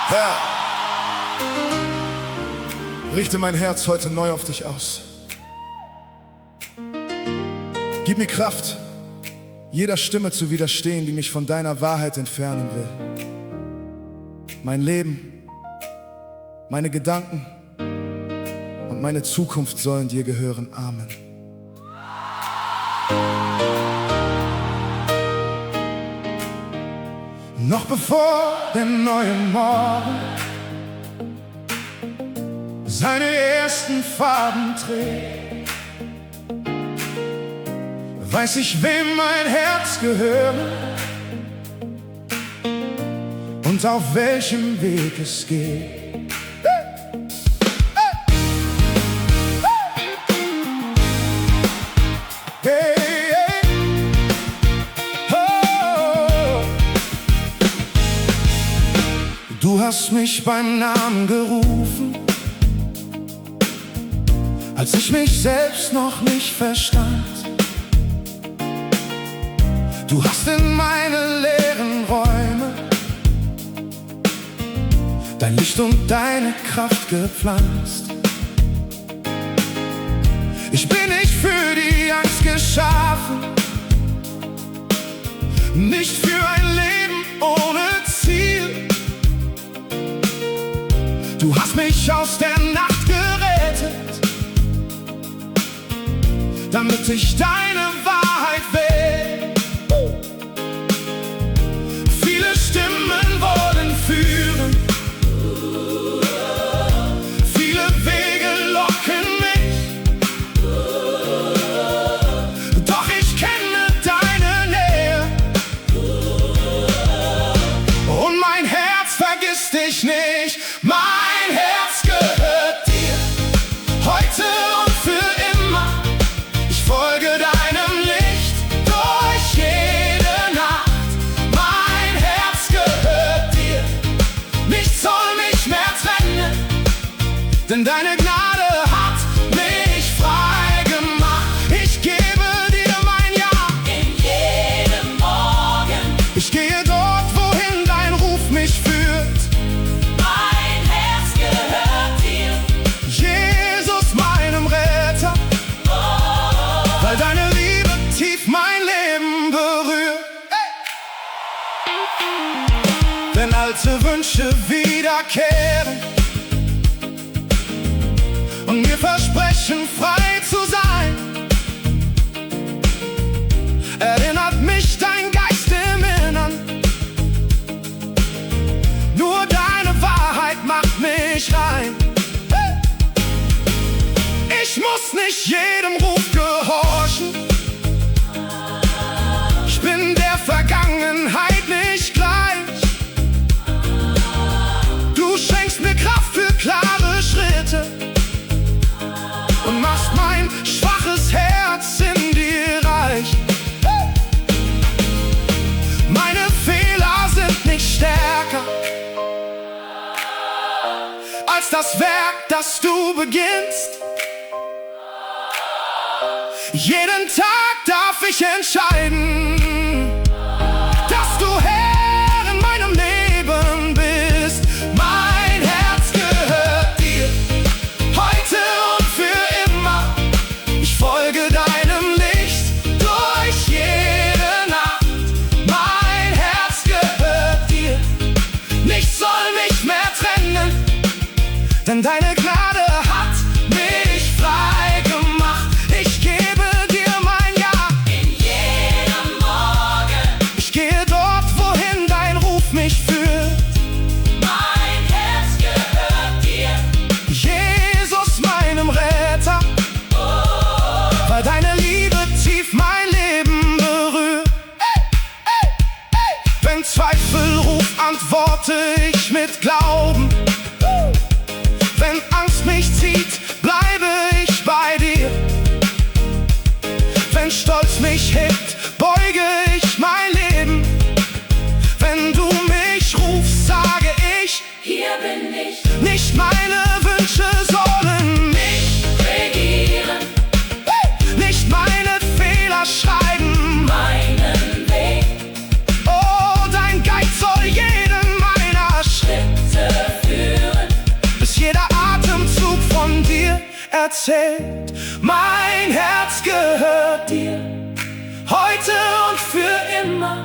Herr, richte mein Herz heute neu auf dich aus. Gib mir Kraft, jeder Stimme zu widerstehen, die mich von deiner Wahrheit entfernen will. Mein Leben, meine Gedanken und meine Zukunft sollen dir gehören. Amen. Noch bevor der neue Morgen seine ersten Farben trägt, weiß ich, wem mein Herz gehört und auf welchem Weg es geht. Du hast mich beim Namen gerufen, als ich mich selbst noch nicht verstand. Du hast in meine leeren Räume dein Licht und deine Kraft gepflanzt. Ich bin nicht für die Angst geschaffen, nicht für ein Leben ohne Ziel. Du hast mich aus der Nacht gerettet, damit ich deine Wahrheit wähle. Viele Stimmen wollen führen, viele Wege locken mich, doch ich kenne deine Nähe und mein Herz vergisst dich nicht. Mein Herz gehört dir, heute und für immer. Ich folge deinem Licht durch jede Nacht. Mein Herz gehört dir, nichts soll mich mehr trennen, denn deine Gnade hat mich frei gemacht. Ich gebe dir mein Ja in jedem Morgen. Ich gehe dort, wohin dein Ruf mich führt. Weil deine Liebe tief mein Leben berührt. Wenn alte Wünsche wiederkehren und mir versprechen, frei zu sein, erinnert mich dein Geist im Innern. Nur deine Wahrheit macht mich rein. Ich muss nicht jedem Ruf gehorchen. Ich bin der Vergangenheit nicht gleich. Du schenkst mir Kraft für klare Schritte und machst mein schwaches Herz in dir reich. Meine Fehler sind nicht stärker als das Werk, das du beginnst. Jeden Tag darf ich entscheiden, dass du Herr in meinem Leben bist. Mein Herz gehört dir, heute und für immer. Ich folge deinem Licht durch jede Nacht. Mein Herz gehört dir, nichts soll mich mehr trennen, denn deine Gnade hat mich frei gemacht. Ich gebe dir mein Ja in jedem Morgen. Ich gehe dort, wohin dein Ruf mich führt. Mein Herz gehört dir, Jesus, meinem Retter. Weil deine Liebe tief mein Leben berührt. Wenn Zweifel ruft, antworte ich mit Glauben. Wenn Angst mich zieht, bleibe ich bei dir. Wenn Stolz mich hebt, beuge ich mein Leben. Wenn du mich rufst, sage ich, hier bin ich. Nicht meine Wünsche sollen mich regieren, nicht meine Fehler schreiben meinen Weg. Oh, erzählt. Mein Herz gehört dir, heute und für immer.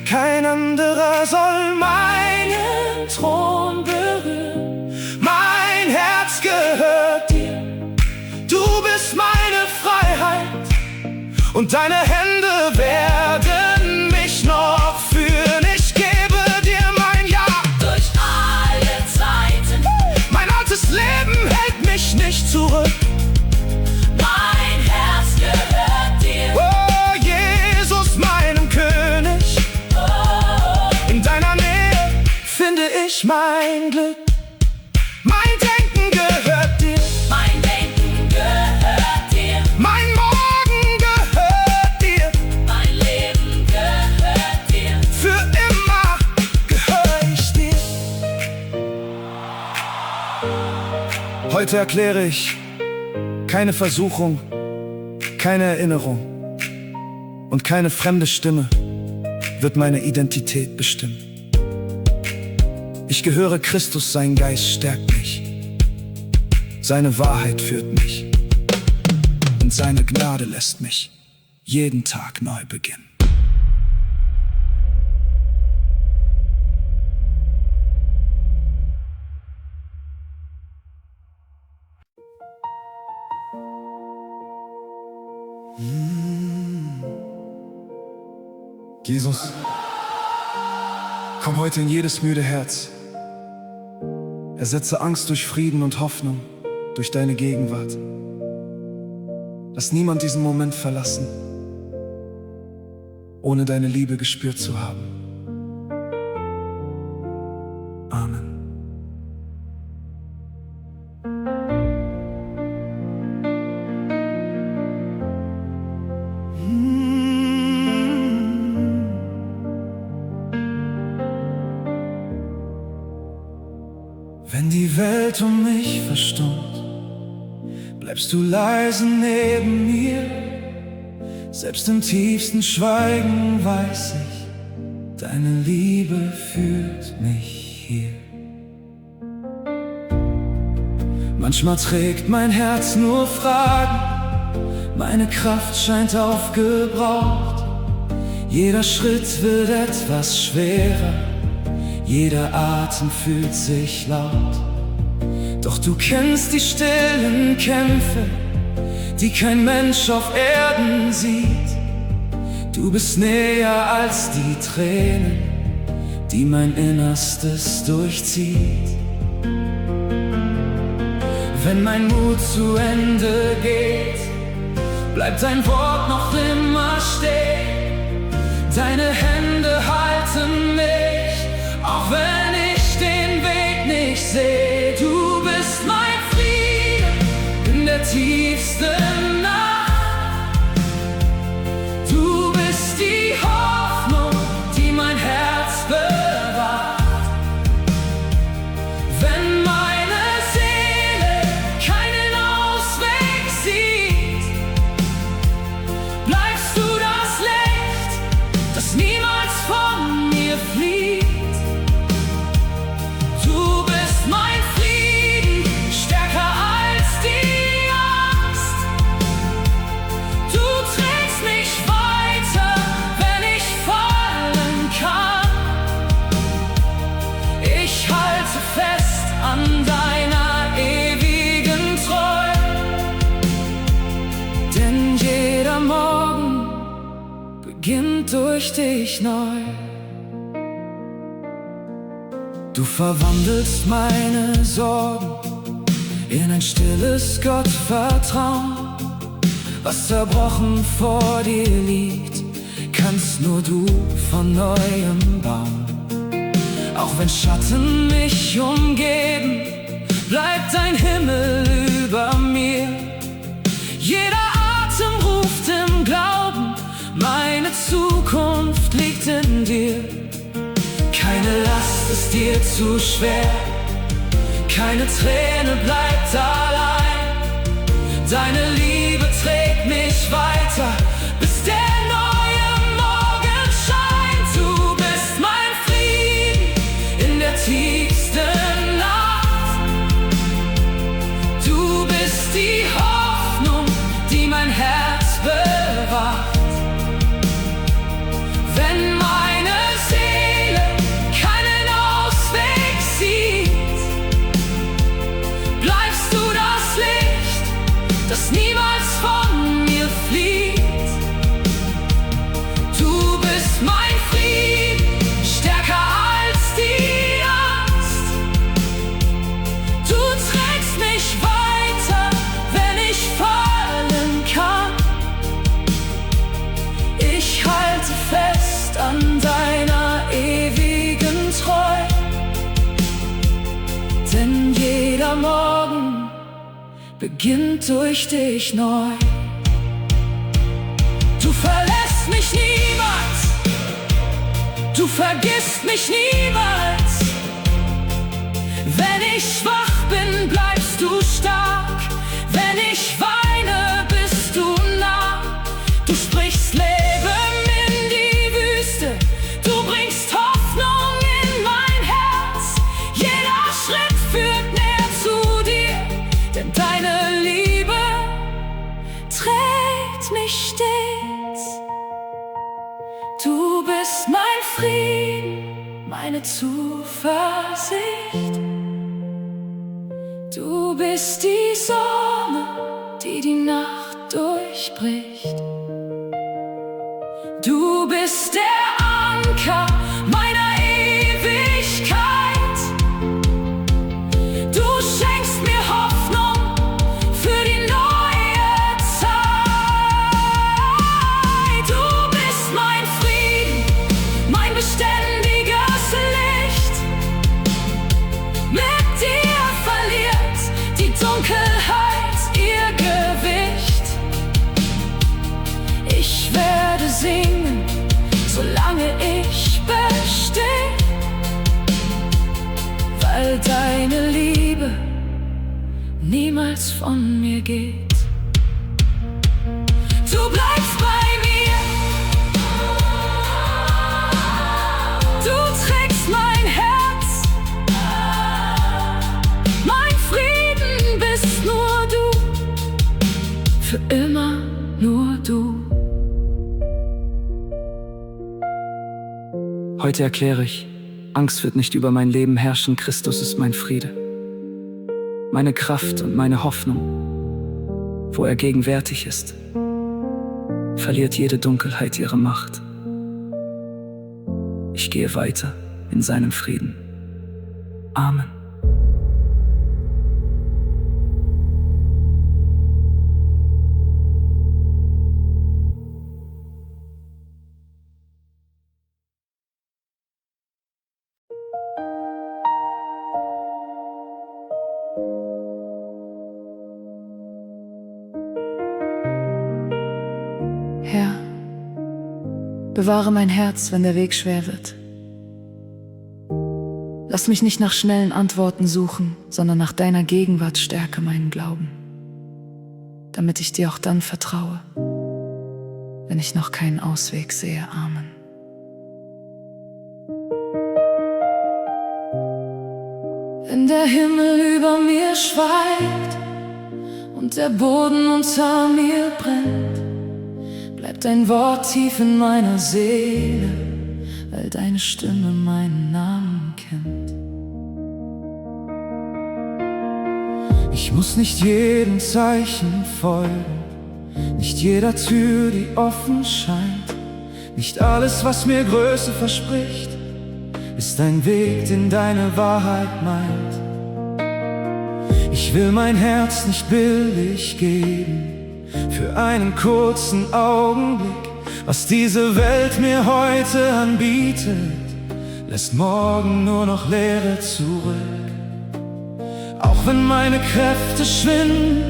Kein anderer soll meinen Thron berühren. Mein Herz gehört dir, du bist meine Freiheit, und deine Hände werden mich noch führen. Ich gebe dir mein Ja durch alle Zeiten. Mein altes Leben hält mich nicht zurück. Mein Herz gehört dir. Oh, Jesus, meinem König. In deiner Nähe finde ich mein Glück. Mein Denken gehört dir. Mein Denken gehört dir. Mein Morgen gehört dir. Mein Leben gehört dir. Für immer gehöre ich dir. Heute erkläre ich: keine Versuchung, keine Erinnerung und keine fremde Stimme wird meine Identität bestimmen. Ich gehöre Christus, sein Geist stärkt mich, seine Wahrheit führt mich, und seine Gnade lässt mich jeden Tag neu beginnen. Jesus, komm heute in jedes müde Herz. Ersetze Angst durch Frieden und Hoffnung durch deine Gegenwart. Lass niemand diesen Moment verlassen, ohne deine Liebe gespürt zu haben. Amen. Wenn die Welt um mich verstummt, bleibst du leise neben mir. Selbst im tiefsten Schweigen weiß ich, deine Liebe führt mich hier. Manchmal trägt mein Herz nur Fragen, meine Kraft scheint aufgebraucht. Jeder Schritt wird etwas schwerer, jeder Atem fühlt sich laut. Doch du kennst die stillen Kämpfe, die kein Mensch auf Erden sieht. Du bist näher als die Tränen, die mein Innerstes durchzieht. Wenn mein Mut zu Ende geht, bleibt dein Wort noch immer stehen. Deine Hände halten mich, auch wenn ich den Weg nicht sehe. Du bist mein Frieden in der tiefsten Nacht. Du bist die Hoffnung, die mein Herz bewahrt. Wenn meine Seele keinen Ausweg sieht, bleibst du das Licht, das niemals von mir flieht. Du bist mein Frieden, stärker als die Angst. Du trägst mich weiter, wenn ich fallen kann. Ich halte fest an deiner ewigen Treue, denn jeder Morgen beginnt durch dich neu. Du verwandelst meine Sorgen in ein stilles Gottvertrauen. Was zerbrochen vor dir liegt, kannst nur du von Neuem bauen. Auch wenn Schatten mich umgeben, bleibt dein Himmel über mir. Jeder Atem ruft im Glauben, meine Zukunft liegt in dir. Keine Last ist dir zu schwer, keine Träne bleibt allein. Deine Liebe trägt mich weiter, bis der neue Morgen scheint. Du bist mein Frieden in der tiefsten Nacht. Du bist die Hoffnung, beginnt durch dich neu. Du verlässt mich niemals, du vergisst mich niemals. Wenn ich schwach bin, bleibst du stark. Wenn ich weine, bist du nah. Du sprichst Leben in die Wüste, du bringst Hoffnung in mein Herz. Jeder Schritt führt näher zu dir, denn deine Liebe trägt mich stets. Du bist mein Frieden, meine Zuversicht. Du bist die Sonne, die die Nacht durchbricht. Du bist der Anker meiner Ewigkeit. Du schenkst mir Hoffnung für die neue Zeit. Du bist mein Frieden, mein beständiges Licht. Mit dir verliert die Dunkelheit ihr Gewicht. Ich werde singen, solange ich bestehe, weil deine Liebe niemals von mir geht. Du bleibst bei mir, du trägst mein Herz. Mein Frieden bist nur du, für immer nur du. Heute erkläre ich, Angst wird nicht über mein Leben herrschen, Christus ist mein Friede. Meine Kraft und meine Hoffnung, wo er gegenwärtig ist, verliert jede Dunkelheit ihre Macht. Ich gehe weiter in seinem Frieden. Amen. Herr, bewahre mein Herz, wenn der Weg schwer wird. Lass mich nicht nach schnellen Antworten suchen, sondern nach deiner Gegenwart stärke meinen Glauben, damit ich dir auch dann vertraue, wenn ich noch keinen Ausweg sehe. Amen. Wenn der Himmel über mir schweigt und der Boden unter mir brennt, bleibt dein Wort tief in meiner Seele, weil deine Stimme meinen Namen kennt. Ich muss nicht jedem Zeichen folgen, nicht jeder Tür, die offen scheint. Nicht alles, was mir Größe verspricht, ist ein Weg, den deine Wahrheit meint. Ich will mein Herz nicht billig geben, für einen kurzen Augenblick. Was diese Welt mir heute anbietet, lässt morgen nur noch Leere zurück. Auch wenn meine Kräfte schwinden,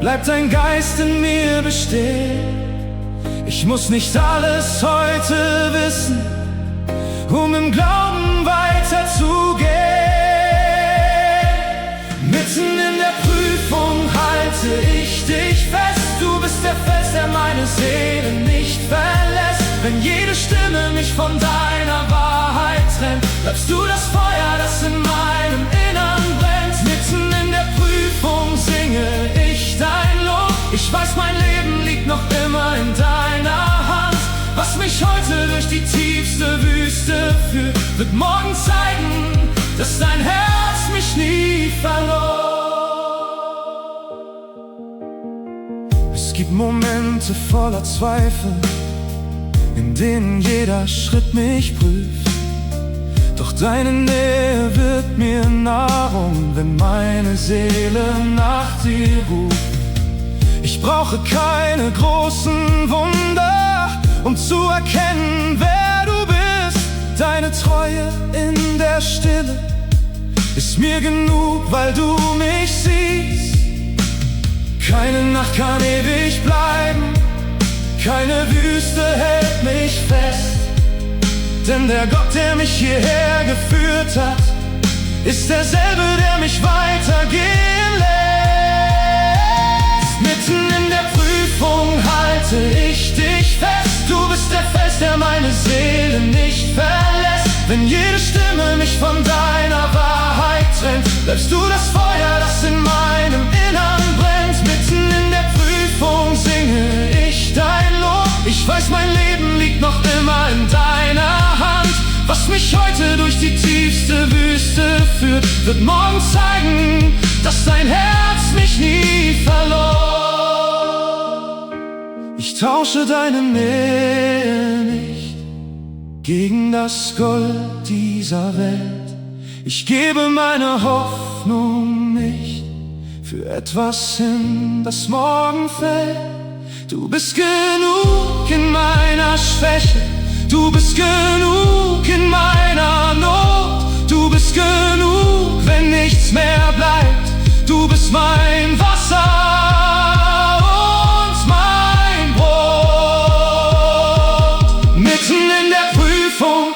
bleibt dein Geist in mir bestehen. Ich muss nicht alles heute wissen, um im Glauben weiterzugehen. Mitten in der Prüfung halte ich dich fest. Du bist der Fels, der meine Seele nicht verlässt. Wenn jede Stimme mich von deiner Wahrheit trennt, bleibst du das Feuer, das in meinem Innern brennt. Mitten in der Prüfung singe ich dein Lob. Ich weiß, mein Leben liegt noch immer in deiner Hand. Was mich heute durch die tiefste Wüste führt, wird morgen zeigen, dass dein Herz mich nie verlor. Es gibt Momente voller Zweifel, in denen jeder Schritt mich prüft. Doch deine Nähe wird mir Nahrung, wenn meine Seele nach dir ruft. Ich brauche keine großen Wunder, um zu erkennen, wer du bist. Deine Treue in der Stille ist mir genug, weil du mich siehst. Keine Nacht kann ewig bleiben, keine Wüste hält mich fest. Denn der Gott, der mich hierher geführt hat, ist derselbe, der mich weitergehen lässt. Mitten in der Prüfung halte ich dich fest. Du bist der Fels, der meine Seele nicht verlässt. Wenn jede Stimme mich von deiner Wahrheit trennt, bleibst du das Feuer, das in meinem Innern brennt. Mitten in der Prüfung singe ich dein Lob. Ich weiß, mein Leben liegt noch immer in deiner Hand. Was mich heute durch die tiefste Wüste führt, wird morgen zeigen, dass dein Herz mich nie verlor. Ich tausche deine Nähe nicht gegen das Gold dieser Welt. Ich gebe meine Hoffnung nicht für etwas hin, das morgen fällt. Du bist genug in meiner Schwäche, du bist genug in meiner Not. Du bist genug, wenn nichts mehr bleibt. Du bist mein Wasser und mein Brot. Mitten in der Prüfung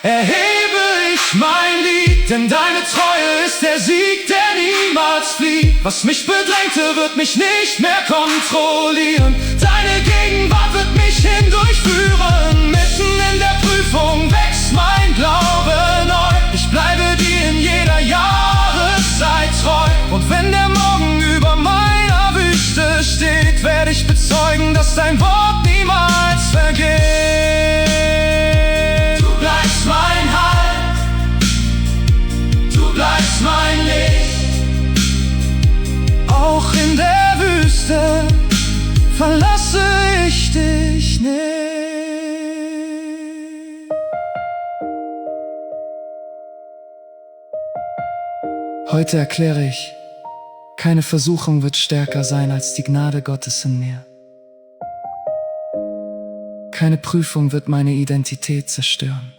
erhebe ich mein Lied, denn deine Treue ist der Sieg, der niemals flieht. Was mich bedrängte, wird mich nicht mehr kontrollieren. Deine Gegenwart wird mich hindurchführen. Mitten in der Prüfung wächst mein Glaube neu. Ich bleibe dir in jeder Jahreszeit treu. Und wenn der Morgen über meiner Wüste steht, werde ich bezeugen, dass dein Wort niemals vergeht. Du bleibst mein Halt, du bleibst mein Licht. Auch in der Wüste verlasse ich dich nicht. Heute erkläre ich, keine Versuchung wird stärker sein als die Gnade Gottes in mir. Keine Prüfung wird meine Identität zerstören.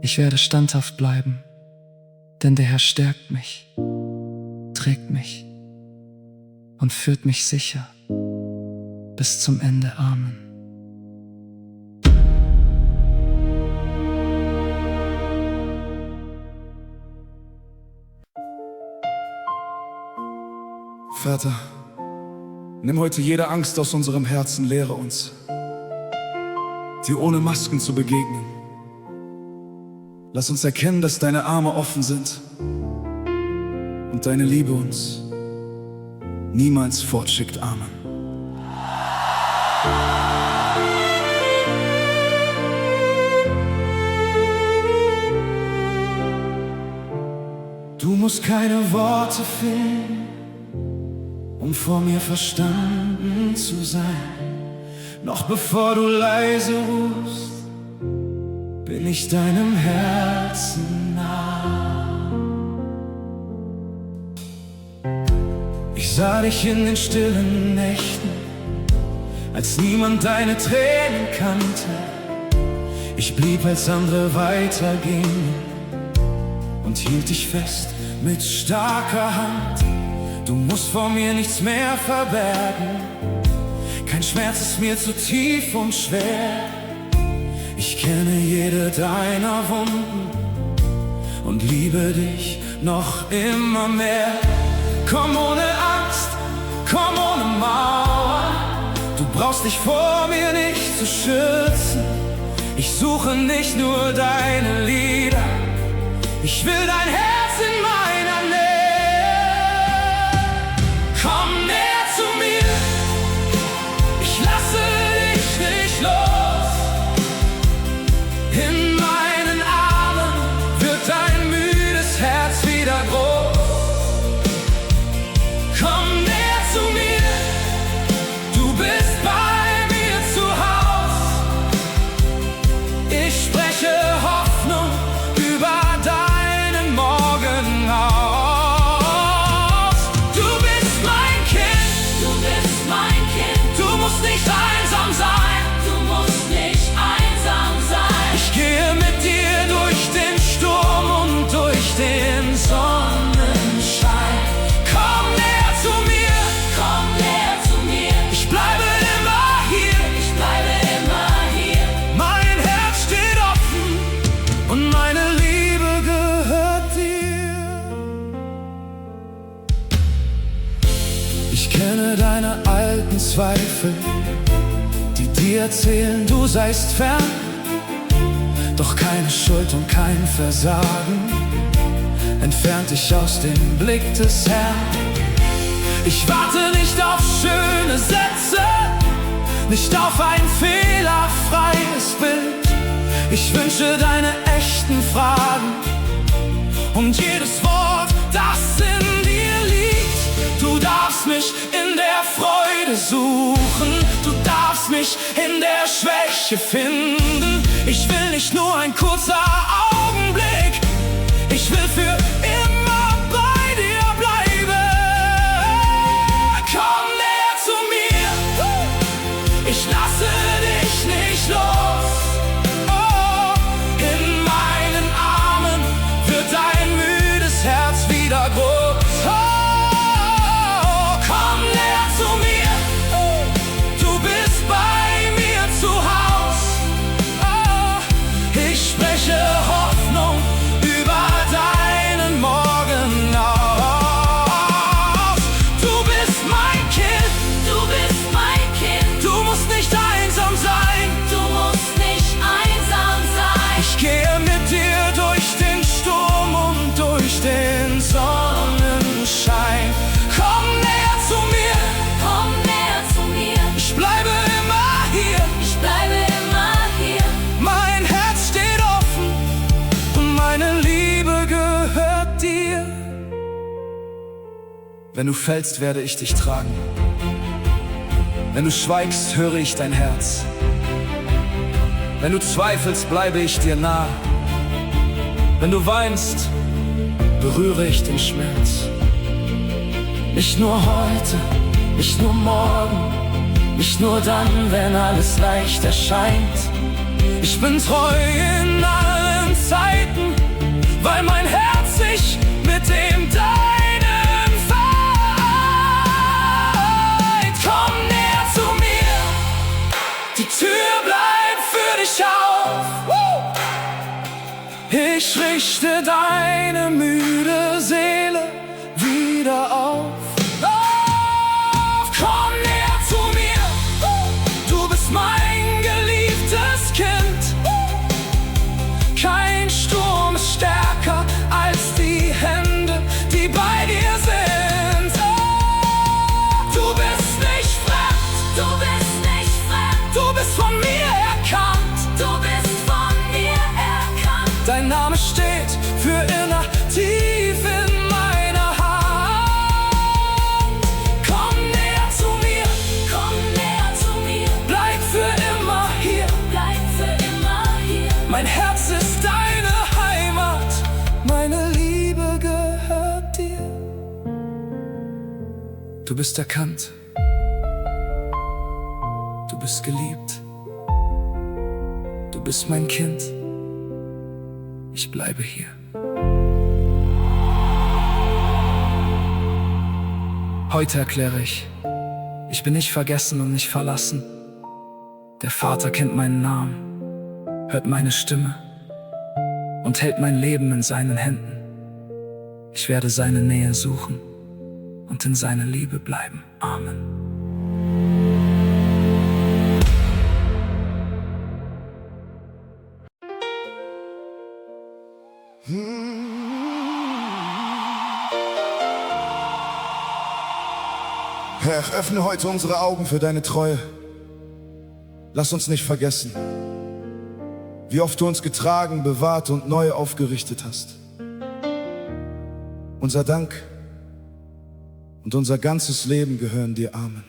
Ich werde standhaft bleiben, denn der Herr stärkt mich, trägt mich und führt mich sicher bis zum Ende. Amen. Vater, nimm heute jede Angst aus unserem Herzen, lehre uns, dir ohne Masken zu begegnen. Lass uns erkennen, dass deine Arme offen sind und deine Liebe uns niemals fortschickt. Amen. Du musst keine Worte finden, um vor mir verstanden zu sein. Noch bevor du leise rufst, bin ich deinem Herzen nah. Ich sah dich in den stillen Nächten, als niemand deine Tränen kannte. Ich blieb, als andere weitergingen, und hielt dich fest mit starker Hand. Du musst vor mir nichts mehr verbergen, kein Schmerz ist mir zu tief und schwer. Ich kenne jede deiner Wunden und liebe dich noch immer mehr. Komm ohne Angst, komm ohne Mauer, du brauchst dich vor mir nicht zu schützen. Ich suche nicht nur deine Lieder, ich will dein Herz in meiner Nähe. Komm näher zu mir, ich lasse dich nicht los. In meinen Armen wird dein müdes Herz wieder groß. Komm näher zu mir, du bist bei mir zu Haus. Ich spreche Hoffnung über deinen Morgen. Zweifel, die dir erzählen, du seist fern. Doch keine Schuld und kein Versagen entfernt dich aus dem Blick des Herrn. Ich warte nicht auf schöne Sätze, nicht auf ein fehlerfreies Bild. Ich wünsche deine echten Fragen und jedes Wort, das in dir liegt. Du darfst mich in der Freude suchen, du darfst mich in der Schwäche finden. Ich will nicht nur ein kurzer Augenblick, ich will für immer bei dir bleiben. Komm näher zu mir, ich lasse dich nicht los. Oh, in meinen Armen wird dein müdes Herz wieder groß. Oh, komm näher zu mir, du bist bei mir zu Haus. Oh, ich spreche Hoffnung über deinen Morgen aus. Du bist mein Kind, Du bist mein Kind, du musst nicht einsam sein. du musst nicht einsam sein. Ich gehe mit dir durch den Sturm und durch den Sonnenschein. Komm näher zu mir, Komm näher zu mir, ich bleibe immer hier. ich bleibe immer hier. Mein Herz steht offen und meine Liebe gehört dir. Wenn du fällst, werde ich dich tragen. Wenn du schweigst, höre ich dein Herz. Wenn du zweifelst, bleibe ich dir nah. Wenn du weinst, berühre ich den Schmerz. Nicht nur heute, nicht nur morgen, nicht nur dann, wenn alles leicht erscheint. Ich bin treu in allen Zeiten, weil mein Herz sich mit dem deinen vereint. Komm näher zu mir, die Tür bleibt für dich auf. Ich richte deine müde Seele wieder auf. Komm näher zu mir, du bist mein geliebtes Kind. Kein Sturm ist stärker als die Hände, die bei dir sind. Du bist nicht fremd, Du bist nicht fremd, du bist von mir erkannt. du bist von mir erkannt. Dein Name steht für immer tief in meiner Hand. Komm näher zu mir, Komm näher zu mir, bleib für immer hier. bleib für immer hier. Mein Herz ist deine Heimat, meine Liebe gehört dir. Du bist erkannt, du bist geliebt, du bist mein Kind, ich bleibe hier. Heute erkläre ich bin nicht vergessen und nicht verlassen. Der Vater kennt meinen Namen, hört meine Stimme und hält mein Leben in seinen Händen. Ich werde seine Nähe suchen und in seiner Liebe bleiben. Amen. Herr, öffne heute unsere Augen für deine Treue. Lass uns nicht vergessen, wie oft du uns getragen, bewahrt und neu aufgerichtet hast. Unser Dank und unser ganzes Leben gehören dir. Amen.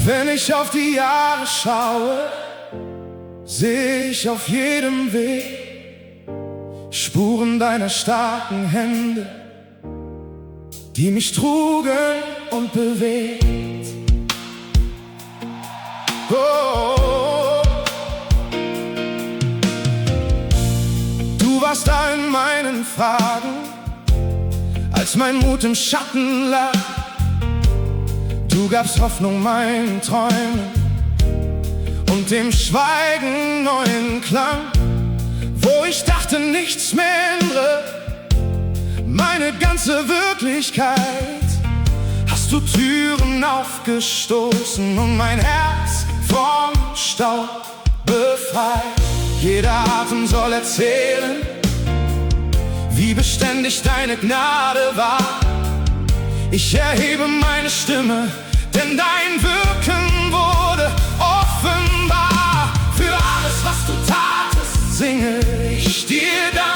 Wenn ich auf die Jahre schaue, sehe ich auf jedem Weg Spuren deiner starken Hände, die mich trugen und bewegt. Oh, du warst da in meinen Fragen, als mein Mut im Schatten lag. Du gabst Hoffnung meinen Träumen und dem Schweigen neuen Klang. Wo ich dachte, nichts mehr ändere meine ganze Wirklichkeit, hast du Türen aufgestoßen und mein Herz vom Staub befreit. Jeder Atem soll erzählen, wie beständig deine Gnade war. Ich erhebe meine Stimme, denn dein Wirken wurde offenbar. Für alles, was du tatest, singe ich dir Dank.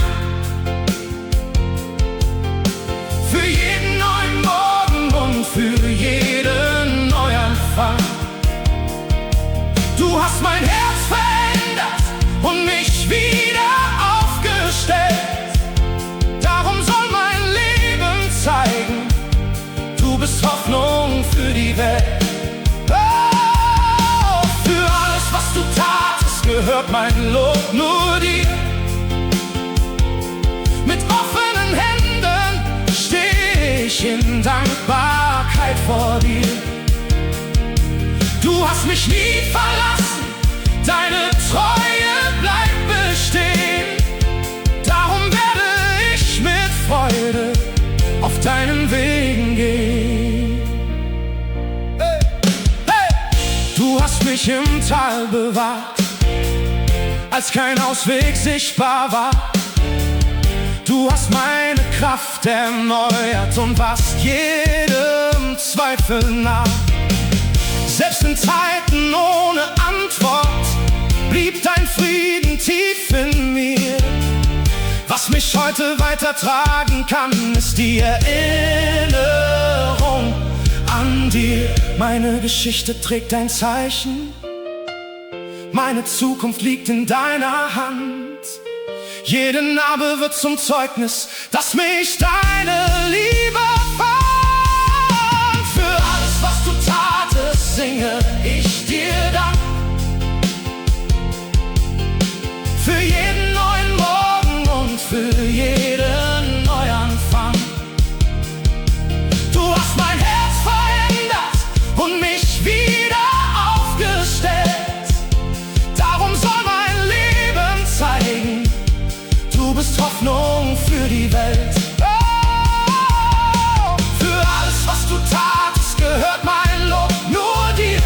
Für jeden neuen Morgen und für jeden Neuanfang. Du hast mein Herz verändert und mich wieder aufgestellt. Darum soll mein Leben zeigen, du bist Hoffnung für die Welt. Oh, für alles, was du tatest, gehört mein Lob nur dir. Mit offenen Händen steh ich in Dankbarkeit vor dir. Du hast mich nie verlassen, deine Treue bleibt bestehen. Darum werde ich mit Freude auf deinen Wegen gehen. Hey, hey. Du hast mich im Tal bewahrt, als kein Ausweg sichtbar war. Du hast meine Kraft erneuert und warst jedem Zweifel nah. Selbst in Zeiten ohne Antwort blieb dein Frieden tief in mir. Was mich heute weitertragen kann, ist die Erinnerung an dir. Meine Geschichte trägt dein Zeichen, meine Zukunft liegt in deiner Hand. Jede Narbe wird zum Zeugnis, dass mich deine Liebe fand. Für alles, was du tatest, singe ich dir Dank. Für jeden neuen Morgen und für jeden Neuanfang. Du hast mein Herz verändert und mich wieder aufgestellt. Darum soll mein Leben zeigen, du bist Hoffnung für die Welt. Oh, für alles, was du tatest, gehört mein Lob nur dir.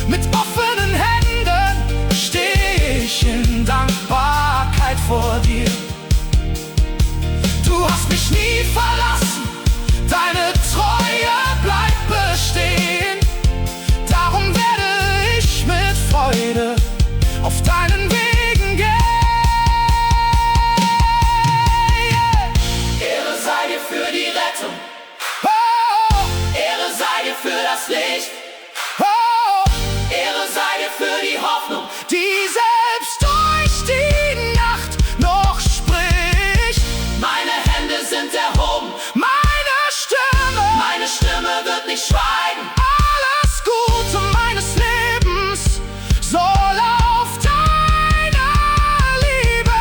Mit offenen Händen steh ich in Dankbarkeit vor dir. Du hast mich nie verlassen, deine Treue bleibt bestehen. Darum werde ich mit Freude auf deinen Wegen gehen. Ehre sei dir für die Rettung, Oh, Ehre sei dir für das Licht, oh, Ehre sei dir für die Hoffnung. die selbst durch die Nacht noch spricht. Meine Hände sind erhoben, Meine meine Stimme wird nicht schweigen. alles Gute meines Lebens soll auf deiner Liebe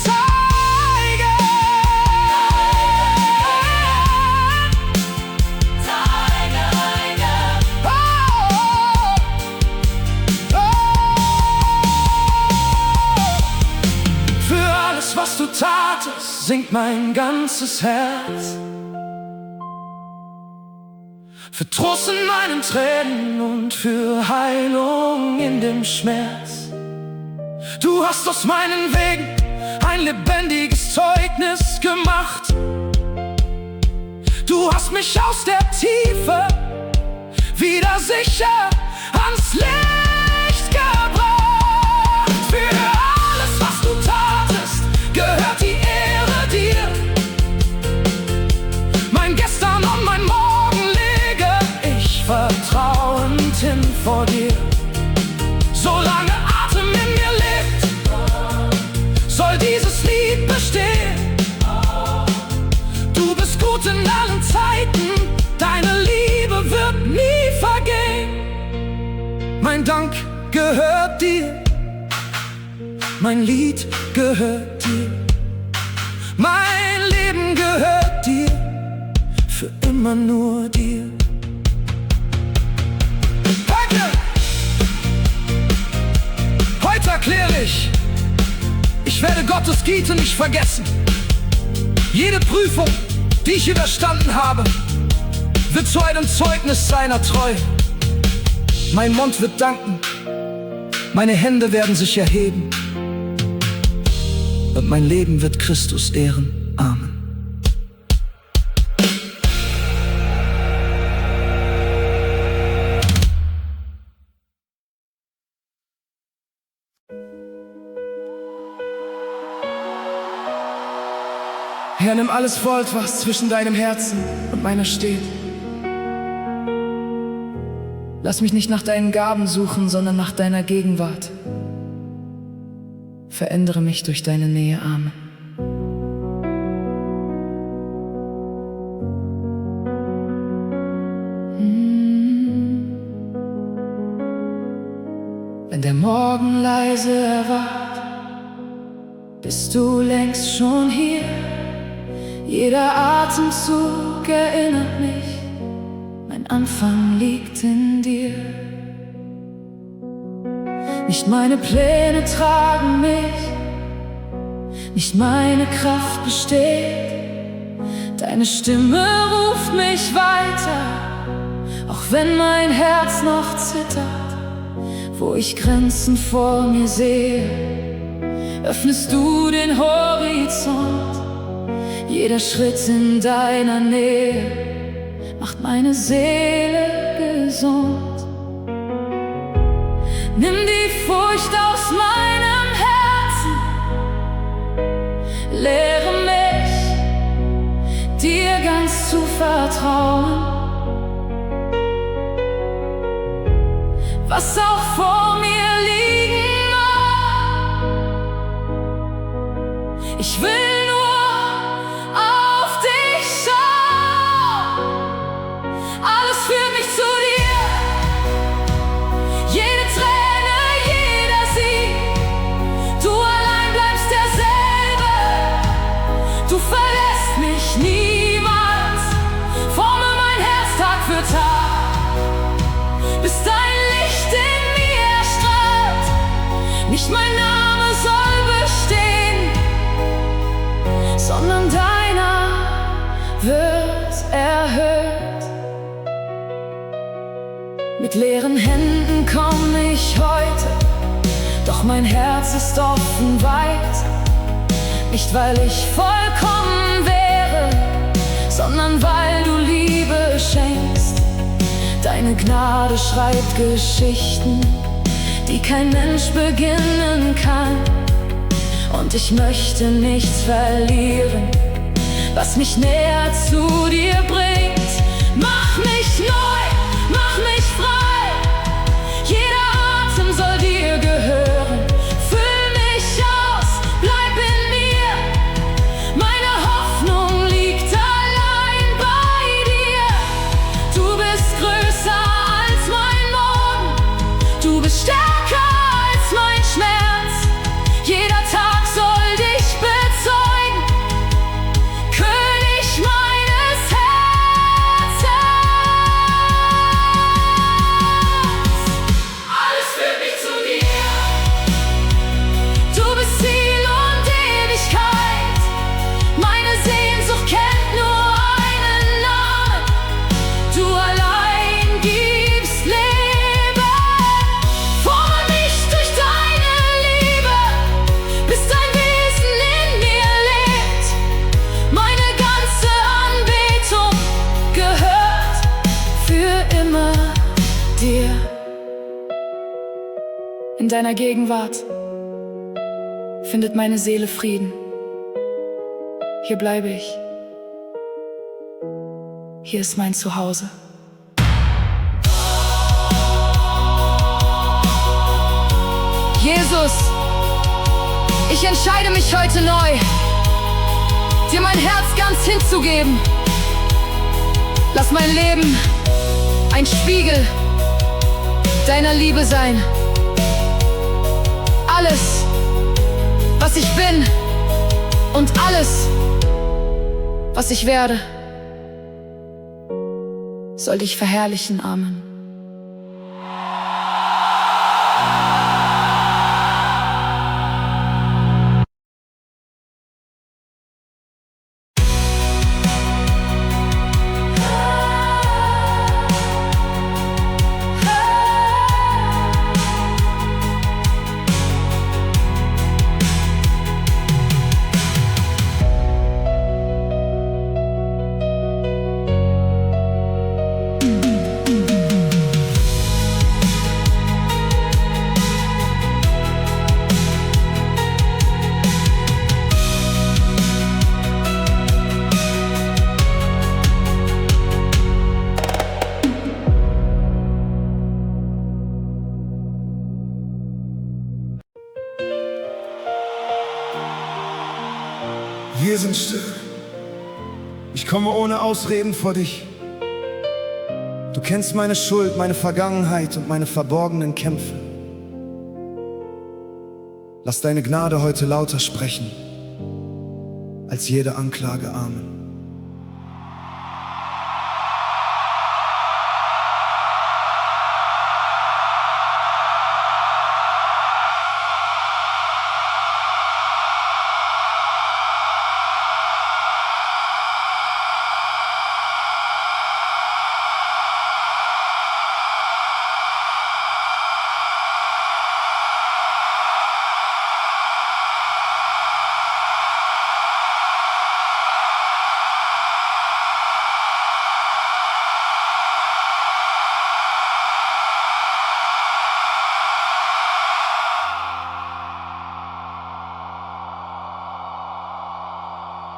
zeigen. Für alles, was du tatest, singt mein ganzes Herz. Für Trost in meinen Tränen und für Heilung in dem Schmerz. Du hast aus meinen Wegen ein lebendiges Zeugnis gemacht. Du hast mich aus der Tiefe wieder sicher ans Licht gebracht. Für alles, was du tatest, gehört die Ehre dir. Mein Gestern und mein Morgen lege ich vertrauend hin vor dir. Solange Atem in mir lebt, soll dieses Lied bestehen. Du bist gut in allen Zeiten, deine Liebe wird nie vergehen. Mein Dank gehört dir, mein Lied gehört dir. immer nur dir. Danke! Heute erkläre ich werde Gottes Güte nicht vergessen. Jede Prüfung, die ich überstanden habe, wird zu einem Zeugnis seiner Treue. Mein Mund wird danken, meine Hände werden sich erheben und mein Leben wird Christus ehren. Amen. Herr, nimm alles Volt, was zwischen deinem Herzen und meiner steht. Lass mich nicht nach deinen Gaben suchen, sondern nach deiner Gegenwart. Verändere mich durch deine Nähe. Amen. Wenn der Morgen leise erwacht, bist du längst schon hier. Jeder Atemzug erinnert mich, mein Anfang liegt in dir. Nicht meine Pläne tragen mich, nicht meine Kraft besteht. Deine Stimme ruft mich weiter, auch wenn mein Herz noch zittert. Wo ich Grenzen vor mir sehe, öffnest du den Horizont. Jeder Schritt in deiner Nähe macht meine Seele gesund. Nimm die Furcht aus meinem Herzen, lehre mich, dir ganz zu vertrauen. Was auch vor mir liegen mag, ich will nicht mein Name soll bestehen, sondern deiner wird erhöht. Mit leeren Händen komm ich heute, doch mein Herz ist offen weit. Nicht weil ich vollkommen wäre, sondern weil du Liebe schenkst. Deine Gnade schreibt Geschichten, die kein Mensch beginnen kann. Und ich möchte nichts verlieren, was mich näher zu dir bringt. Mach mich neu, mach mich frei, jeder Atem soll dir gehören. Füll mich aus, bleib in mir, meine Hoffnung liegt allein bei dir. Du bist größer als mein Morgen, du bist stärker. In deiner Gegenwart findet meine Seele Frieden. Hier bleibe ich. Hier ist mein Zuhause. Jesus, ich entscheide mich heute neu, dir mein Herz ganz hinzugeben. Lass mein Leben ein Spiegel deiner Liebe sein. Alles, was ich bin und alles, was ich werde, soll dich verherrlichen. Amen. Wir sind still. Ich komme ohne Ausreden vor dich. Du kennst meine Schuld, meine Vergangenheit und meine verborgenen Kämpfe. Lass deine Gnade heute lauter sprechen als jede Anklage. Amen.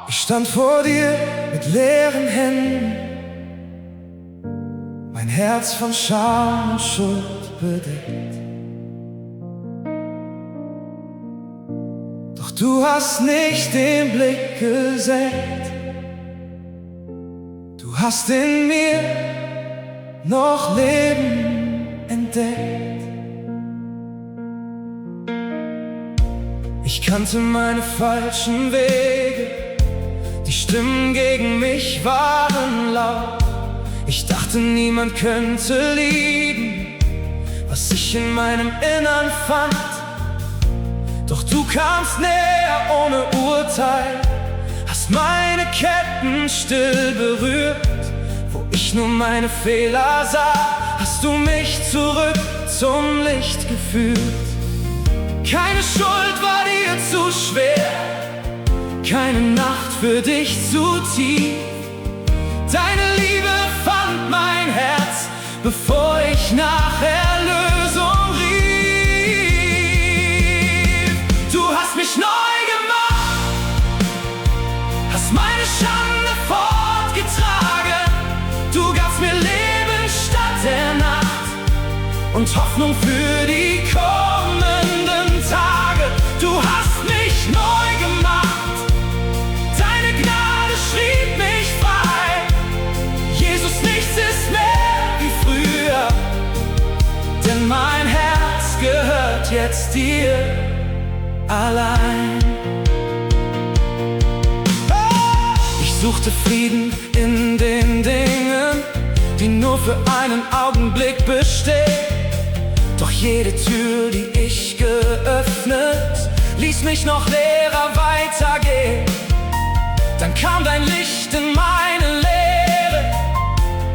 Ich stand vor dir mit leeren Händen, mein Herz von Scham und Schuld bedeckt. Doch du hast nicht den Blick gesenkt. Du hast in mir noch Leben entdeckt. Ich kannte meine falschen Wege, die Stimmen gegen mich waren laut. Ich dachte, niemand könnte lieben, was ich in meinem Innern fand. Doch du kamst näher ohne Urteil, hast meine Ketten still berührt. Wo ich nur meine Fehler sah, hast du mich zurück zum Licht geführt. Keine Schuld war dir zu schwer, keine Nacht für dich zu tief. Deine Liebe fand mein Herz, bevor ich nach Erlösung rief. Du hast mich neu gemacht, hast meine Schande fortgetragen. Du gabst mir Leben statt der Nacht und Hoffnung für die kommenden Tage. Du hast mich neu gemacht, deine Gnade schrieb mich frei. Jesus, nichts ist mehr wie früher, denn mein Herz gehört jetzt dir allein. Ich suchte Frieden in den Dingen, die nur für einen Augenblick bestehen. Doch jede Tür, die ich geöffnet, ließ mich noch leerer weitergehen. Dann kam dein Licht in meine Leere,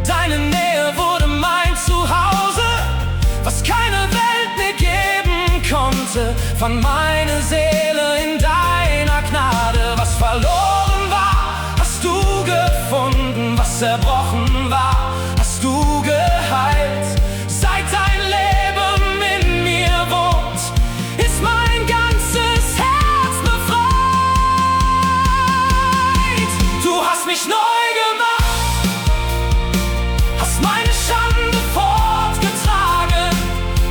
deine Nähe wurde mein Zuhause. Was keine Welt mir geben konnte, fand meine Seele in deiner Gnade. Was verloren war, hast du gefunden, was zerbrochen war, hast du geheilt. Seit dein Leben in mir wohnt, ist mein ganzes Herz befreit. Du hast mich neu gemacht, hast meine Schande fortgetragen.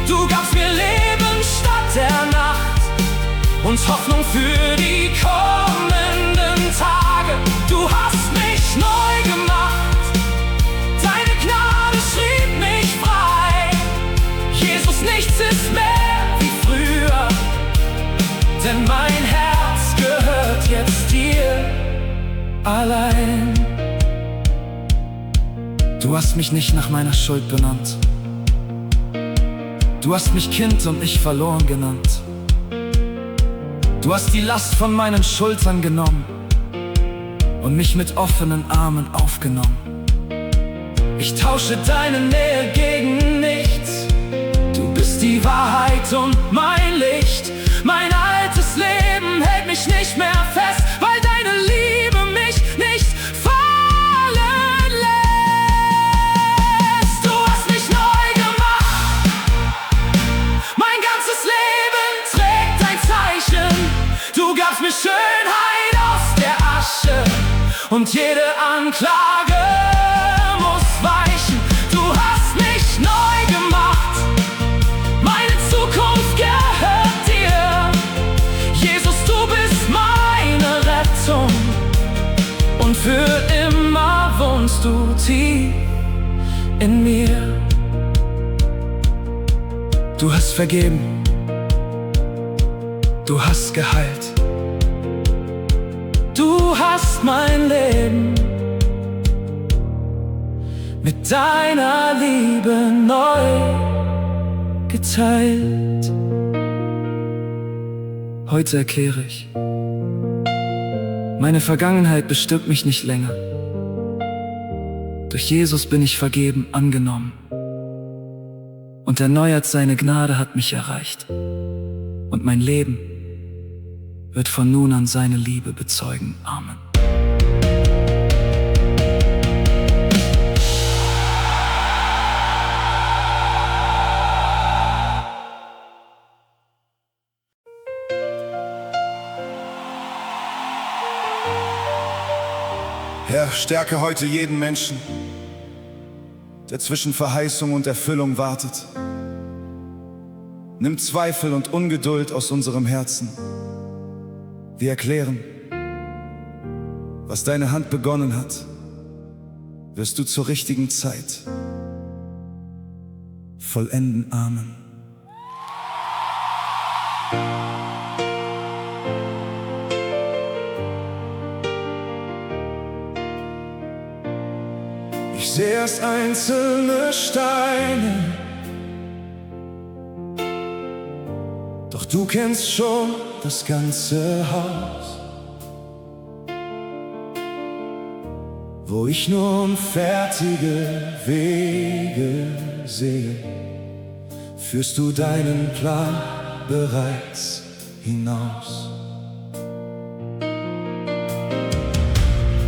Du gabst mir Leben statt der Nacht und Hoffnung für die kommenden Tage. Du hast mich neu gemacht, deine Gnade schrieb mich frei. Jesus, nichts ist mehr wie früher, denn mein Herz gehört jetzt dir allein. Du Du hast mich nicht nach meiner Schuld benannt. Du hast mich Kind und nicht verloren genannt. Du hast die Last von meinen Schultern genommen und mich mit offenen Armen aufgenommen. Ich tausche deine Nähe gegen nichts. Du bist die Wahrheit und mein Licht. Mein altes Leben hält mich nicht mehr fest, weil deine Liebe mich nicht fallen lässt. Du hast mich neu gemacht. Mein ganzes Leben trägt dein Zeichen. Du gabst mir Schönheit aus der Asche und jede Anklage muss weichen. Du hast mich neu gemacht. Meine Zukunft gehört dir. Jesus, du bist meine Rettung und für immer wohnst du tief in mir. Du hast vergeben. Du hast geheilt. Du hast mein Leben mit deiner Liebe neu geteilt. Heute erkläre ich: Meine Vergangenheit bestimmt mich nicht länger. Durch Jesus bin ich vergeben, angenommen. Und erneuert seine Gnade hat mich erreicht. Und mein Leben wird von nun an seine Liebe bezeugen. Amen. Herr, stärke heute jeden Menschen, der zwischen Verheißung und Erfüllung wartet. Nimm Zweifel und Ungeduld aus unserem Herzen. Wir erklären, was deine Hand begonnen hat, wirst du zur richtigen Zeit vollenden. Amen. Ich sehe erst einzelne Steine, doch du kennst schon das ganze Haus. Wo ich nur unfertige Wege sehe, führst du deinen Plan bereits hinaus.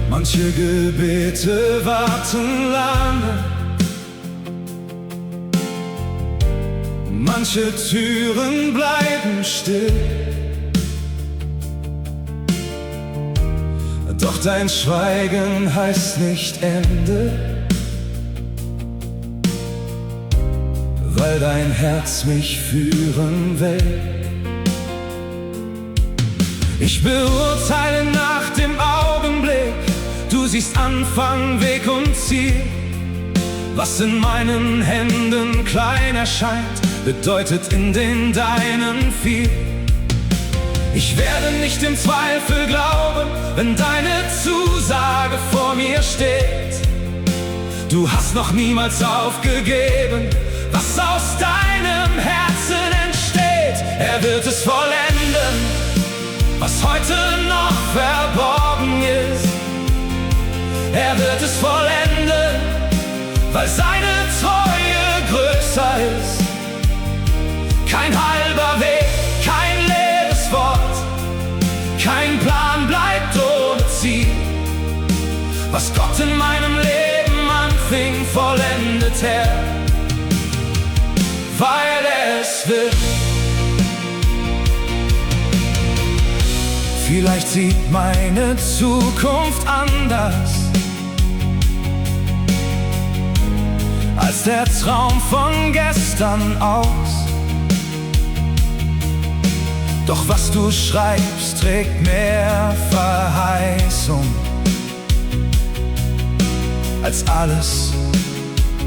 Manche Gebete warten lange, manche Türen bleiben still. Doch dein Schweigen heißt nicht Ende, weil dein Herz mich führen will. Ich beurteile nach dem Augenblick, du siehst Anfang, Weg und Ziel. Was in meinen Händen klein erscheint, bedeutet in den deinen viel. Ich werde nicht im Zweifel glauben, wenn deine Zusage vor mir steht. Du hast noch niemals aufgegeben, was aus deinem Herzen entsteht. Er wird es vollenden, was heute noch verborgen ist. Er wird es vollenden, weil seine Treue größer ist. Kein halber Weg, kein leeres Wort, kein Plan bleibt ohne Ziel. Was Gott in meinem Leben anfing, vollendet er, weil er es will. Vielleicht sieht meine Zukunft anders als der Traum von gestern aus. Doch was du schreibst, trägt mehr Verheißung als alles,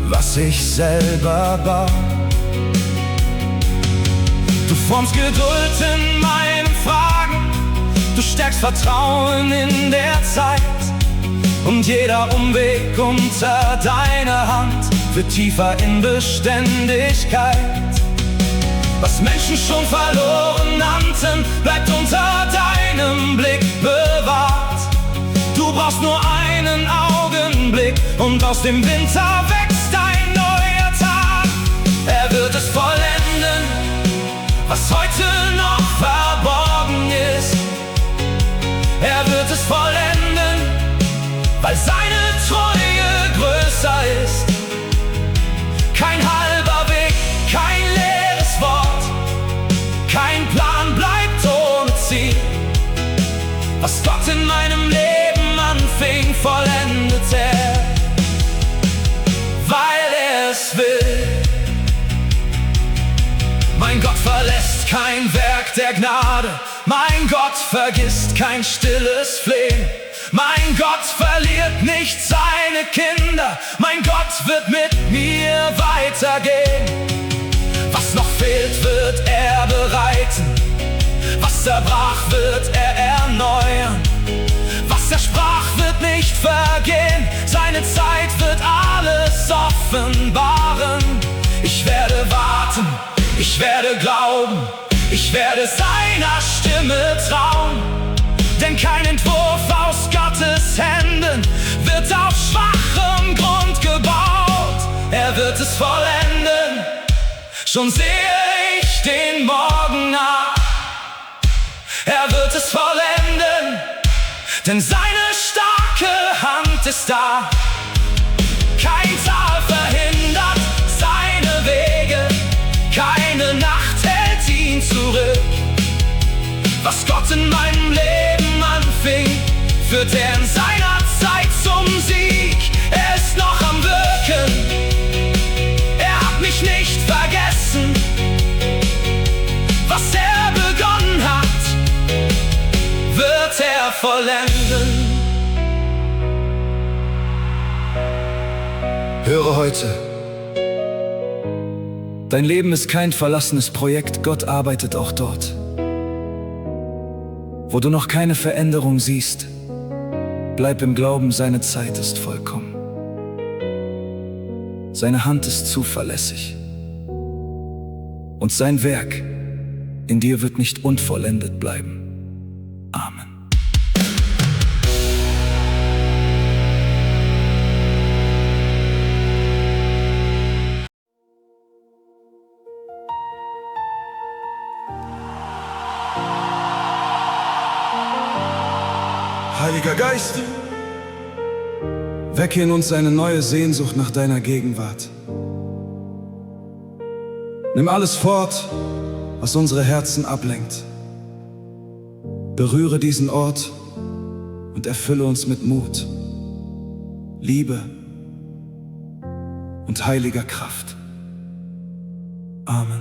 was ich selber baue. Du formst Geduld in meinen Fragen, du stärkst Vertrauen in der Zeit. und jeder Umweg unter deiner Hand wird tiefer in Beständigkeit. Was Menschen schon verloren nannten, bleibt unter deinem Blick bewahrt. Du brauchst nur einen Augenblick und aus dem Winter wächst ein neuer Tag. Er wird es vollenden, was heute noch verborgen ist. Er wird es vollenden, weil seine Treue größer ist. Kein halber Weg, kein leeres Wort, kein Plan bleibt ohne Ziel. Was Gott in meinem Leben anfing, vollendet er, weil er es will. Mein Gott verlässt kein Werk der Gnade, mein Gott vergisst kein stilles Flehen. Mein Gott verliert nicht seine Kinder, mein Gott wird mit mir weitergehen. Was noch fehlt, wird er bereiten, was zerbrach, wird er erneuern. Was er sprach, wird nicht vergehen, seine Zeit wird alles offenbaren. Ich werde warten, ich werde glauben, ich werde seiner Stimme trauen. Denn kein Entwurf aus Gottes Händen wird auf schwachem Grund gebaut. Er wird es vollenden, schon sehe ich den Morgen nah. Er wird es vollenden, denn seine starke Hand ist da. Kein Tal verhindert seine Wege, keine Nacht hält ihn zurück. Was Gott in meinem Leben anfing, führt er in seiner Zeit zum Sieg. Er ist noch am Wirken, er hat mich nicht vergessen. Was er begonnen hat, wird er vollenden. Höre heute, dein Leben ist kein verlassenes Projekt, Gott arbeitet auch dort. Wo du noch keine Veränderung siehst, bleib im Glauben, seine Zeit ist vollkommen. Seine Hand ist zuverlässig und sein Werk in dir wird nicht unvollendet bleiben. Amen. Heiliger Geist, wecke in uns eine neue Sehnsucht nach deiner Gegenwart. Nimm alles fort, was unsere Herzen ablenkt. Berühre diesen Ort und erfülle uns mit Mut, Liebe und heiliger Kraft. Amen.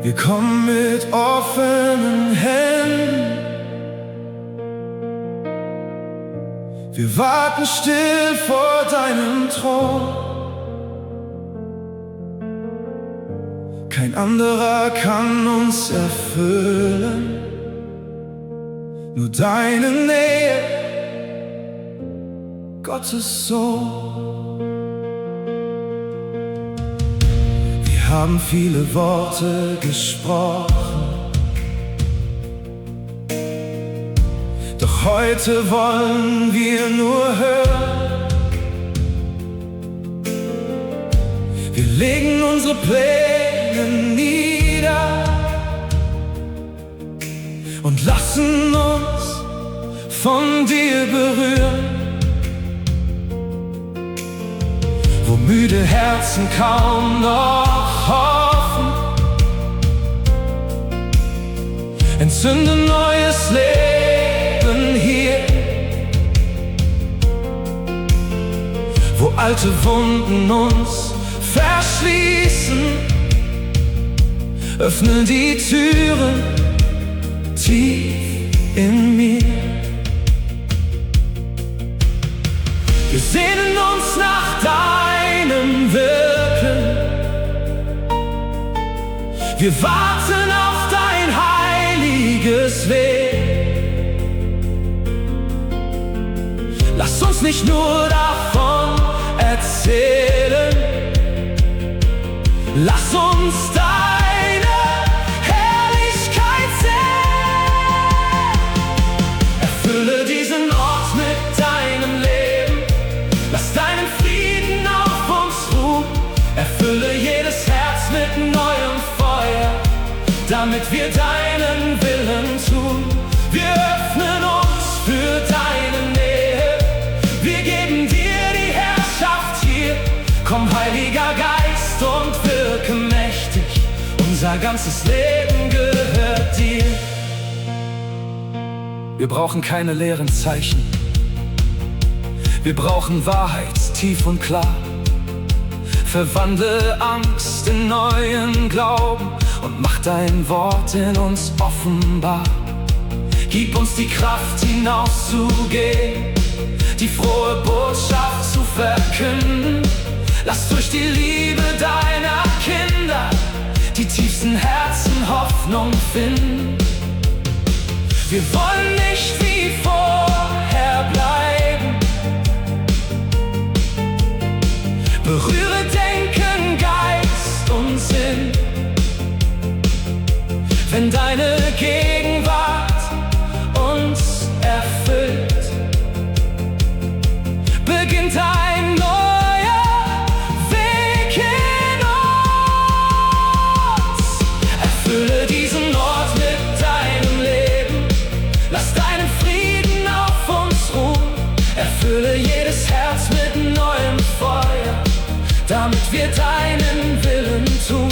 Wir kommen mit offenen Händen, wir warten still vor deinem Thron. Kein anderer kann uns erfüllen, nur deine Nähe, Gottes Sohn. Wir haben viele Worte gesprochen, doch heute wollen wir nur hören. Wir legen unsere Pläne nieder und lassen uns von dir berühren. Wo müde Herzen kaum noch hoffen, entzünde neues Leben hier. Wo alte Wunden uns verschließen, öffne die Türen tief in mir. Wir sehnen uns nach deinem Wirken, wir warten auf dein uns nicht nur davon erzählen, lass uns deine Herrlichkeit sehen. Erfülle diesen Ort mit deinem Leben, lass deinen Frieden auf uns ruhen. Erfülle jedes Herz mit neuem Feuer, damit wir deinen Willen tun. Wir öffnen uns für deine Nähe, wir geben dir die Herrschaft hier. Komm, Heiliger Geist, und wirke mächtig, unser ganzes Leben gehört dir. Wir brauchen keine leeren Zeichen, wir brauchen Wahrheit tief und klar. Verwandle Angst in neuen Glauben und mach dein Wort in uns offenbar. Gib uns die Kraft, hinauszugehen, die frohe Botschaft zu verkünden. Lass durch die Liebe deiner Kinder die tiefsten Herzen Hoffnung finden. Wir wollen nicht wie vorher bleiben. Berühre Denken, Geist und Sinn. Wenn deine Gegenwart uns erfüllt, beginnt ein neuer Weg in uns. Erfülle diesen Ort mit deinem Leben, lass deinen Frieden auf uns ruhen. Erfülle jedes Herz mit neuem Feuer, damit wir deinen Willen tun.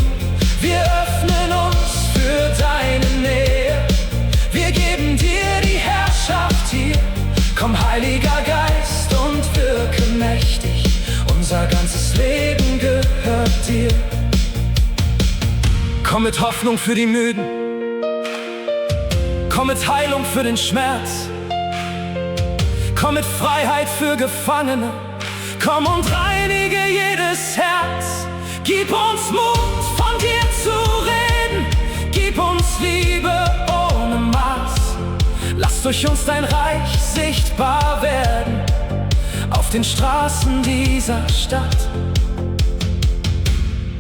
Wir öffnen uns für deine Nähe, wir geben dir die Herrschaft hier. Komm, Heiliger Geist, und wirke mächtig, unser ganzes Leben gehört dir. Komm mit Hoffnung für die Müden, komm mit Heilung für den Schmerz, komm mit Freiheit für Gefangene. Komm und reinige jedes Herz, gib uns Mut, von dir zu reden, gib uns Liebe ohne Maß. Lass durch uns dein Reich sichtbar werden, auf den Straßen dieser Stadt.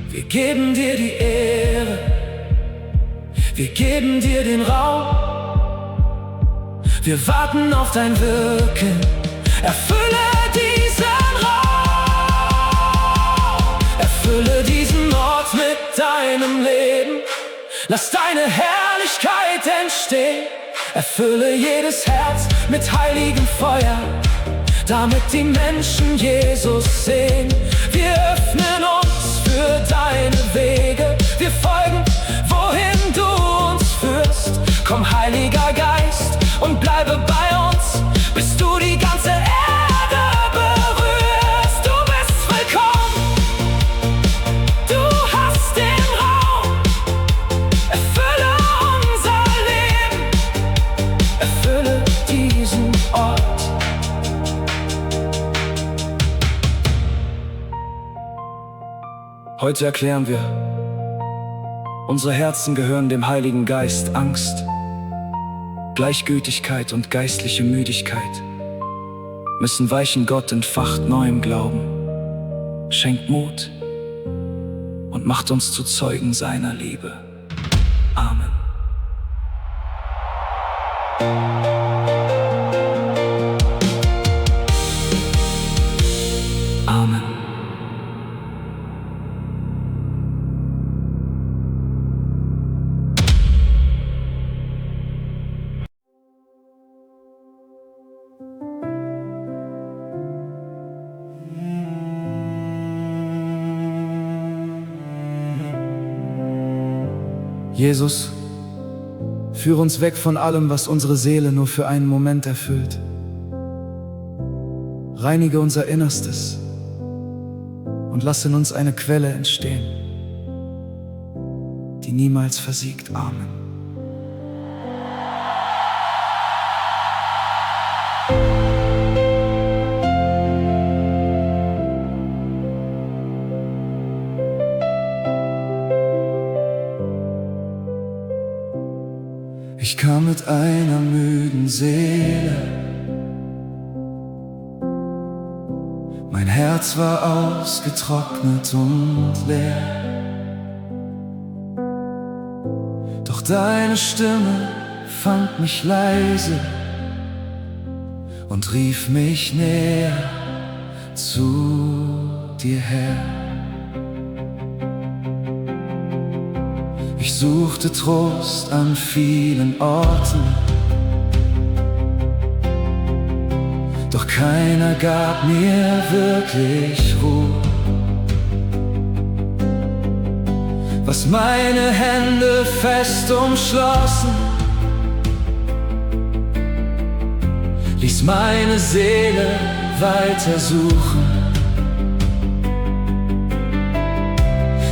Wir geben dir die Ehre, wir geben dir den Raum. Wir warten auf dein Wirken, erfülle diesen Raum. Erfülle diesen Ort mit deinem Leben, lass deine Herrlichkeit entstehen. Erfülle jedes Herz mit heiligem Feuer, damit die Menschen Jesus sehen. Wir öffnen uns für deine Wege, wir folgen, wohin du uns führst. Komm, Heiliger Geist, und bleibe bei uns, bis du die ganze Erde berührst. Du bist willkommen, du hast den Raum. Erfülle unser Leben, erfülle diesen Ort. Heute erklären wir, unsere Herzen gehören dem Heiligen Geist. Angst, Gleichgültigkeit und geistliche Müdigkeit müssen weichen. Gott entfacht neuem Glauben, schenkt Mut und macht uns zu Zeugen seiner Liebe. Amen. Amen. Jesus, führe uns weg von allem, was unsere Seele nur für einen Moment erfüllt. Reinige unser Innerstes und lass in uns eine Quelle entstehen, die niemals versiegt. Amen. Ich kam mit einer müden Seele Mein Herz war ausgetrocknet und leer. Doch deine Stimme fand mich leise und rief mich näher zu dir her. Ich suchte Trost an vielen Orten, doch keiner gab mir wirklich Ruhe. Was meine Hände fest umschlossen, ließ meine Seele weiter suchen.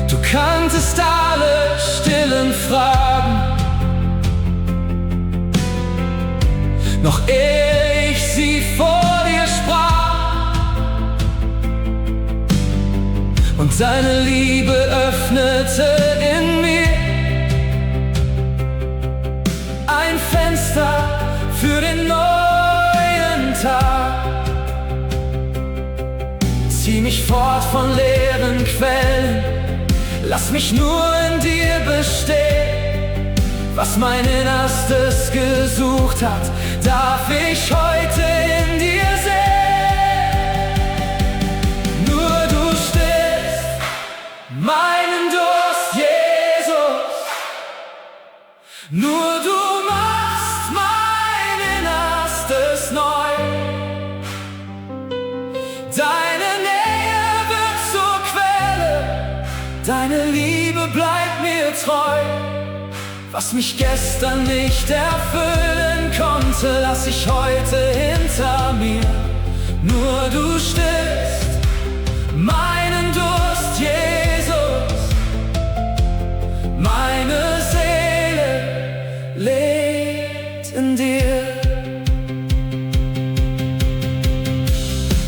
Du kanntest alle stillen Fragen, noch ehe ich sie vor dir sprach. Und deine Liebe öffnete in mir ein Fenster für den neuen Tag. Zieh mich fort von leeren Quellen, lass mich nur in dir bestehen. Was mein Innerstes gesucht hat, darf ich heute in dir sehen. Nur du stillst meinen Durst, Jesus. Nur du machst mein Innerstes neu. Deine Nähe wird zur Quelle, deine Liebe bleibt mir treu. Was mich gestern nicht erfüllen konnte, lass ich heute hinter mir. Nur du stillst meinen Durst, Jesus. Meine Seele lebt in dir.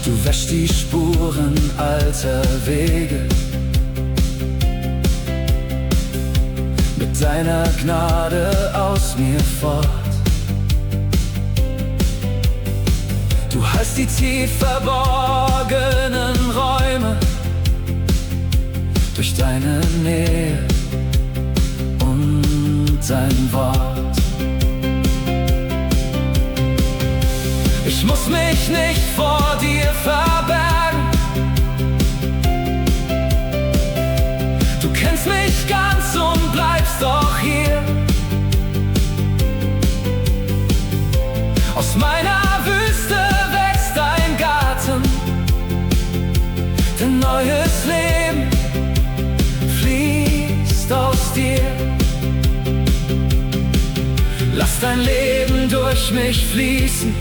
Du wäschst die Spuren alter Wege mit deiner Gnade aus mir fort. Du hast die tief verborgenen Räume durch deine Nähe und dein Wort. Ich muss mich nicht vor dir verbergen. Du kennst mich ganz und bleibst doch hier. Aus meiner Wüste wächst ein Garten, denn neues Leben fließt aus dir. Lass dein Leben durch mich fließen,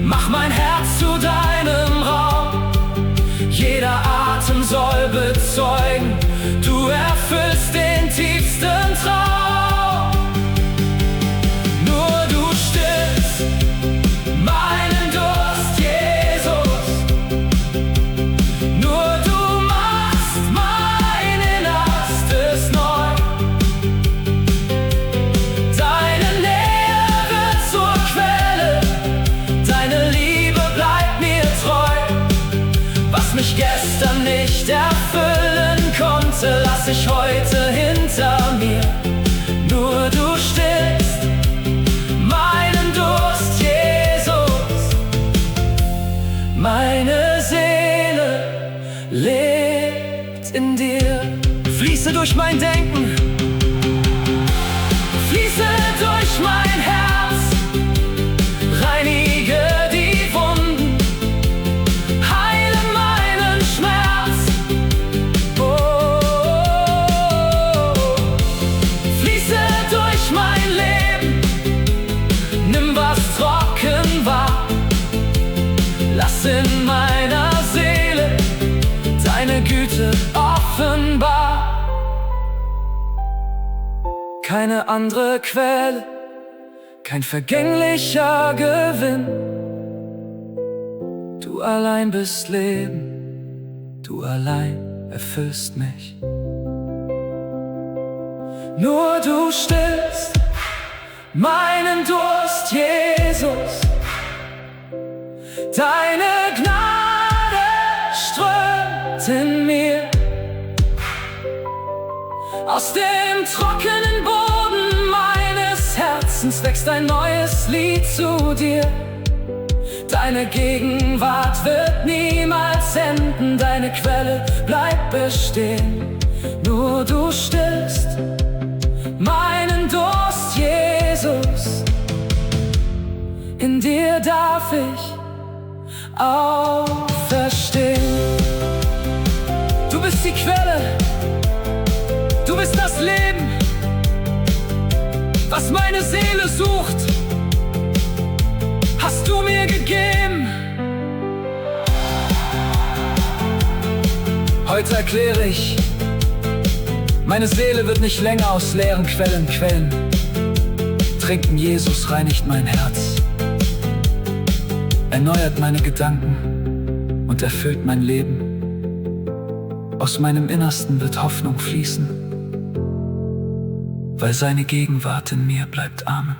mach mein Herz zu deinem Raum. Jeder Atem soll bezeugen, du erfüllst den tiefsten Traum. Nur du stillst meinen Durst, Jesus. Nur du machst mein Innerstes neu. Deine Nähe wird zur Quelle, deine Liebe bleibt mir treu. Was mich gestern nicht erfüllen konnte, lass ich heute hinter mir. Nur du stillst meinen Durst, Jesus. Meine Seele lebt in dir. Fließe durch mein Denken, fließe durch mein Herz, reinige die Wunden, heile meinen Schmerz. Fließe durch mein Leben, nimm was trocken war. Lass in meiner Seele deine Güte offenbar. Keine andere Quelle, kein vergänglicher Gewinn. Du allein bist Leben, du allein erfüllst mich. Nur du stillst meinen Durst, Jesus. Deine Gnade Aus dem trockenen Boden meines Herzens wächst ein neues Lied zu dir. Deine Gegenwart wird niemals enden, deine Quelle bleibt bestehen. Nur du stillst meinen Durst, Jesus. In dir darf ich auferstehen. Du bist die Quelle, du bist das Leben, was meine Seele sucht, hast du mir gegeben. Heute erkläre ich, meine Seele wird nicht länger aus leeren Quellen quellen. Trinken Jesus reinigt mein Herz, erneuert meine Gedanken und erfüllt mein Leben. Aus meinem Innersten wird Hoffnung fließen, weil seine Gegenwart in mir bleibt. Amen.